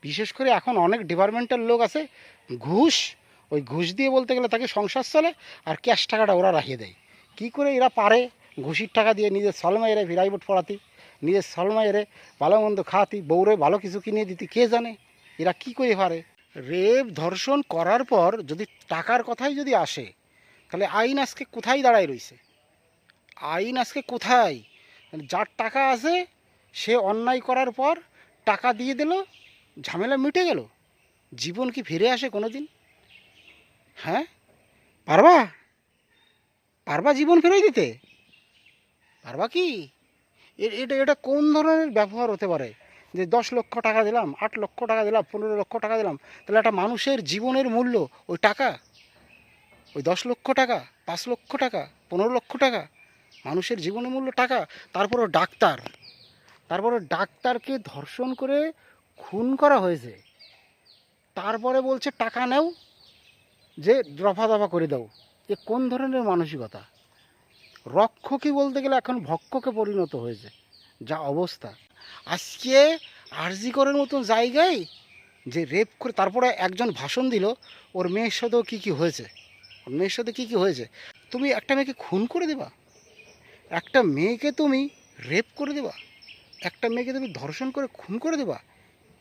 বিশেষ করে এখন অনেক ডিপার্টমেন্টের লোক আছে, ঘুষ, ওই ঘুষ দিয়ে বলতে গেলে তাকে সংসার চলে, আর ক্যাশ টাকাটা ওরা রাখিয়ে দেয়। কি করে এরা পারে ঘুষির টাকা দিয়ে নিজের সলমাইরে প্রাইভেট পড়াতি, নিজের সলমাইরে ভালো মন্দ খাওয়াতি, বউরে ভালো কিছু কিনে দিতি, কে জানে এরা কি করে পারে। রেপ ধর্ষণ করার পর যদি টাকার কথাই যদি আসে, তাহলে আইন আজকে কোথায় দাঁড়ায় রইছে? আইন আজকে কোথায়? যার টাকা আছে সে অন্যায় করার পর টাকা দিয়ে দিল, ঝামেলা মিটে গেল। জীবন কি ফিরে আসে কোনো দিন? হ্যাঁ, পারবা? পারবা জীবন ফিরে দিতে? পারবা কি? এটা এটা কোন ধরনের ব্যবহার হতে পারে? যে 10 লক্ষ টাকা দিলাম, 8 লক্ষ টাকা দিলাম, 15 লক্ষ টাকা দিলাম, তাহলে একটা মানুষের জীবনের মূল্য ওই টাকা, ওই 10 লক্ষ টাকা, 5 লক্ষ টাকা, 15 লক্ষ টাকা, মানুষের জীবনের মূল্য টাকা। তারপরও ডাক্তার, তারপরে ডাক্তারকে ধর্ষণ করে খুন করা হয়েছে, তারপরে বলছে টাকা নেও, যে দফা দফা করে দাও। এ কোন ধরনের মানসিকতা? রক্ষকই বলতে গেলে এখন ভক্ষকে পরিণত হয়েছে, যা অবস্থা আজকে। আরজি করার মতন জায়গায় যে রেপ করে তারপরে একজন ভাষণ দিল ওর মেয়ের সাথেও কী কী হয়েছে, ওর মেয়ের সাথে কী কী হয়েছে। তুমি একটা মেয়েকে খুন করে দেবা, একটা মেয়েকে তুমি রেপ করে দেবা, একটা মেয়েকে তুমি ধর্ষণ করে খুন করে দেবা?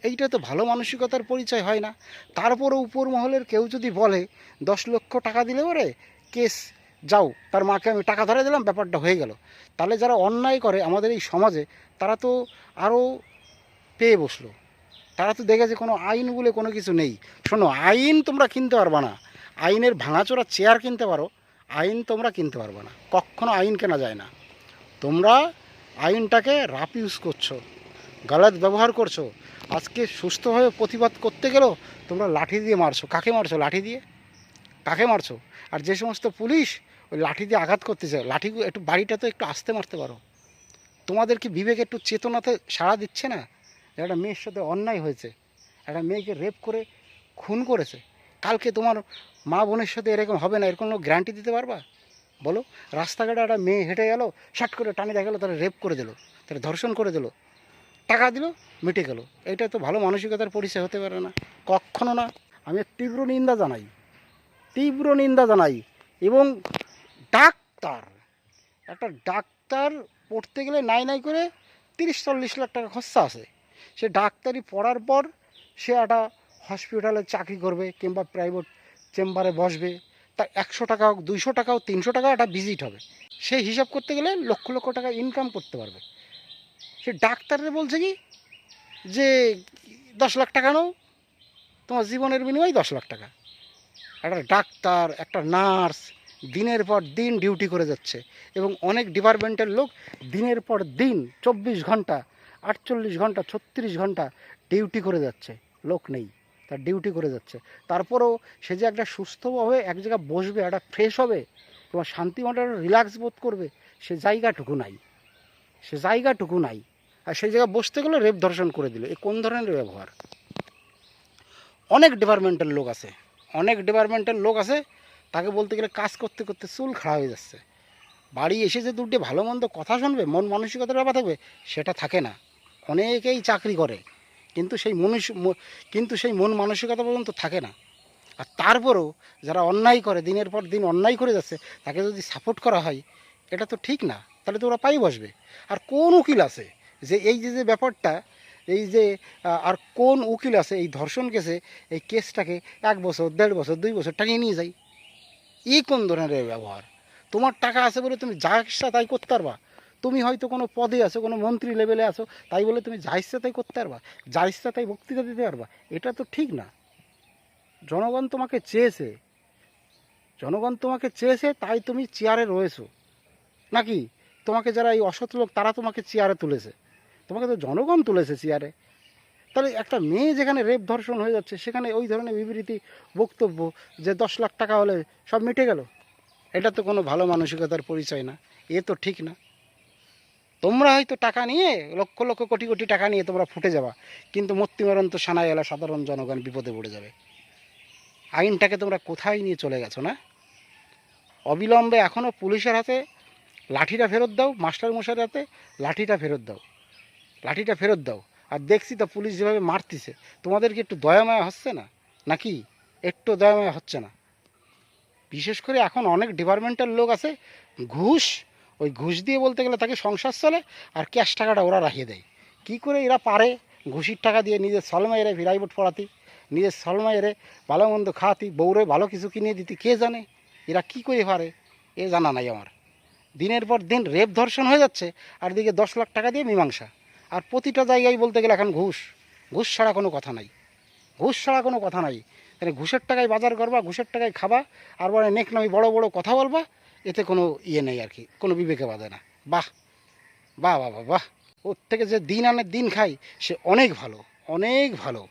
এইটা তো ভালো মানসিকতার পরিচয় হয় না। তারপরে উপর মহলের কেউ যদি বলে 10 লক্ষ টাকা দিলে পরে কেস, যাও তার মাকে আমি টাকা ধরে দিলাম, ব্যাপারটা হয়ে গেল, তাহলে যারা অন্যায় করে আমাদের এই সমাজে তারা তো আরও পেয়ে বসলো। তারা তো দেখে যে কোনো আইন বলে কোনো কিছু নেই। শোনো, আইন তোমরা কিনতে পারবা না, আইনের ভাঙাচোরা চেয়ার কিনতে পারো, আইন তোমরা কিনতে পারবা না, কখনো আইন কেনা যায় না। তোমরা আইনটাকে রাফ ইউজ করছো, গালাত ব্যবহার করছো। আজকে সুস্থভাবে প্রতিবাদ করতে গেলেও তোমরা লাঠি দিয়ে মারছো। কাকে মারছো লাঠি দিয়ে? কাকে মারছো? আর যে সমস্ত পুলিশ ওই লাঠি দিয়ে আঘাত করতে চায়, লাঠি একটু বাড়িটা তো একটু আস্তে মারতে পারো। তোমাদের কি বিবেক একটু চেতনাতে সাড়া দিচ্ছে না? একটা মেয়ের সাথে অন্যায় হয়েছে, একটা মেয়েকে রেপ করে খুন করেছে, কালকে তোমার মা বোনের সাথে এরকম হবে না, এর কোনো গ্যারান্টি দিতে পারবা? বলো। রাস্তাঘাটে একটা মেয়ে হেঁটে গেল, শাট করে টানি দেখা গেলো, তারা রেপ করে দিল, তারা ধর্ষণ করে দিল, টাকা দিল, মিটে গেল। এটা তো ভালো মানসিকতার পরিচয় হতে পারে না, কখনো না। আমি তীব্র নিন্দা জানাই, তীব্র নিন্দা জানাই। এবং ডাক্তার, একটা ডাক্তার পড়তে গেলে নাই নাই করে 30-40 লাখ টাকা খরচা আছে। সে ডাক্তারি পড়ার পর সে একটা হসপিটালে চাকরি করবে কিংবা প্রাইভেট চেম্বারে বসবে, তার 100 টাকা হোক, 200 টাকা হোক, 300 টাকা একটা ভিজিট হবে। সেই হিসাব করতে গেলে লক্ষ লক্ষ টাকা ইনকাম করতে পারবে। সে ডাক্তারের বলছে কি যে 10 লাখ টাকা নাও, তোমার জীবনের বিনিময়ে 10 লাখ টাকা। একটা ডাক্তার, একটা নার্স দিনের পর দিন ডিউটি করে যাচ্ছে, এবং অনেক ডিপার্টমেন্টের লোক দিনের পর দিন 24 ঘন্টা, 48 ঘন্টা, 36 ঘন্টা ডিউটি করে যাচ্ছে, লোক নেই, তার ডিউটি করে যাচ্ছে। তারপরেও সে যে একটা সুস্থভাবে এক জায়গায় বসবে, একটা ফ্রেশ হবে, তোমার শান্তি মতো রিল্যাক্স বোধ করবে, সে জায়গাটুকু নাই, সে জায়গাটুকু নাই। আর সেই জায়গায় বসতে গেলে রেপ ধর্ষণ করে দিল। এ কোন ধরনের ব্যবহার? অনেক ডিপার্টমেন্টের লোক আছে, অনেক ডিপার্টমেন্টের লোক আছে, তাকে বলতে গেলে কাজ করতে করতে চুল খাড়া হয়ে যাচ্ছে। বাড়ি এসে যে দুটো ভালো মন্দ কথা শুনবে, মন মানসিকতার ব্যাপার থাকবে, সেটা থাকে না। অনেকেই চাকরি করে কিন্তু সেই মন মানসিকতা পর্যন্ত থাকে না। আর তারপরেও যারা অন্যায় করে, দিনের পর দিন অন্যায় করে যাচ্ছে, তাকে যদি সাপোর্ট করা হয়, এটা তো ঠিক না। তাহলে তো ওরা পাই বসবে। আর কোন উকিল আছে যে এই যে যে ব্যাপারটা, এই যে আর কোন উকিল আছে এই ধর্ষণ কেসে এই কেসটাকে 1 বছর, 1.5 বছর, 2 বছর টানিয়ে নিয়ে যায়? এই কোন ধরনের ব্যবহার? তোমার টাকা আছে বলে তুমি যা ইচ্ছা তাই করতে পারবা? তুমি হয়তো কোনো পদে আছো, কোনো মন্ত্রী লেভেলে আছো, তাই বলে তুমি যা ইচ্ছা তাই করতে পারবা, যা ইচ্ছা তাই বক্তৃতা দিতে পারবা? এটা তো ঠিক না। জনগণ তোমাকে চেয়েছে, জনগণ তোমাকে চেয়েছে, তাই তুমি চেয়ারে রয়েছো নাকি? তোমাকে যারা এই অসৎ লোক তারা তোমাকে চেয়ারে তুলেছে? তোমাকে তো জনগণ তুলেছে চেয়ারে। তাহলে একটা মেয়ে যেখানে রেপ ধর্ষণ হয়ে যাচ্ছে, সেখানে ওই ধরনের বিবৃতি, বক্তব্য যে 10 লাখ টাকা হলে সব মিটে গেল, এটা তো কোনো ভালো মানসিকতার পরিচয় না। এ তো ঠিক না। তোমরা হয়তো টাকা নিয়ে লক্ষ লক্ষ কোটি কোটি টাকা নিয়ে তোমরা ফুটে যাবা, কিন্তু মৃত্যুমরণ তো সানায় এলা সাধারণ জনগণ বিপদে পড়ে যাবে। আইনটাকে তোমরা কোথায় নিয়ে চলে গেছো না? অবিলম্বে এখনও পুলিশের হাতে লাঠিটা ফেরত দাও, মাস্টার মশাইয়ের হাতে লাঠিটা ফেরত দাও, লাঠিটা ফেরত দাও। আর দেখছি তো পুলিশ যেভাবে মারতেছে, তোমাদেরকে একটু দয়ামায়া হচ্ছে না নাকি? একটু দয়ামায়া হচ্ছে না? বিশেষ করে এখন অনেক ডিপার্টমেন্টের লোক আছে, ঘুষ, ওই ঘুষ দিয়ে বলতে গেলে তাকে সংসার চলে, আর ক্যাশ টাকাটা ওরা রাখিয়ে দেয়। কি করে এরা পারে ঘুষির টাকা দিয়ে নিজের সলমাইরে প্রাইভেট পড়াতি, নিজের সলমাইরে ভালো মন্দ খাওয়াতি, বউরে ভালো কিছু কিনে দিতি, কে জানে এরা কি করে পারে, এ জানা নাই আমার। দিনের পর দিন রেপ ধর্ষণ হয়ে যাচ্ছে, আর দিকে 10 লাখ টাকা দিয়ে মীমাংসা। আর প্রতিটা জায়গায় বলতে গেলে এখন ঘুষ, ঘুষ ছাড়া কোনো কথা নাই, ঘুষ ছাড়া কোনো কথা নাই। তাহলে ঘুষের টাকায় বাজার করবা, ঘুষের টাকায় খাবা, আর বলে নেকনামি বড় বড় কথা বলবা, এতে কোনো ইয়ে নেই আর কি, কোনো বিবেকে বাঁধে না। বাহ বাহ বাহ বাহ বাহ, ওর থেকে যে দিন আনে দিন খাই সে অনেক ভালো, অনেক ভালো।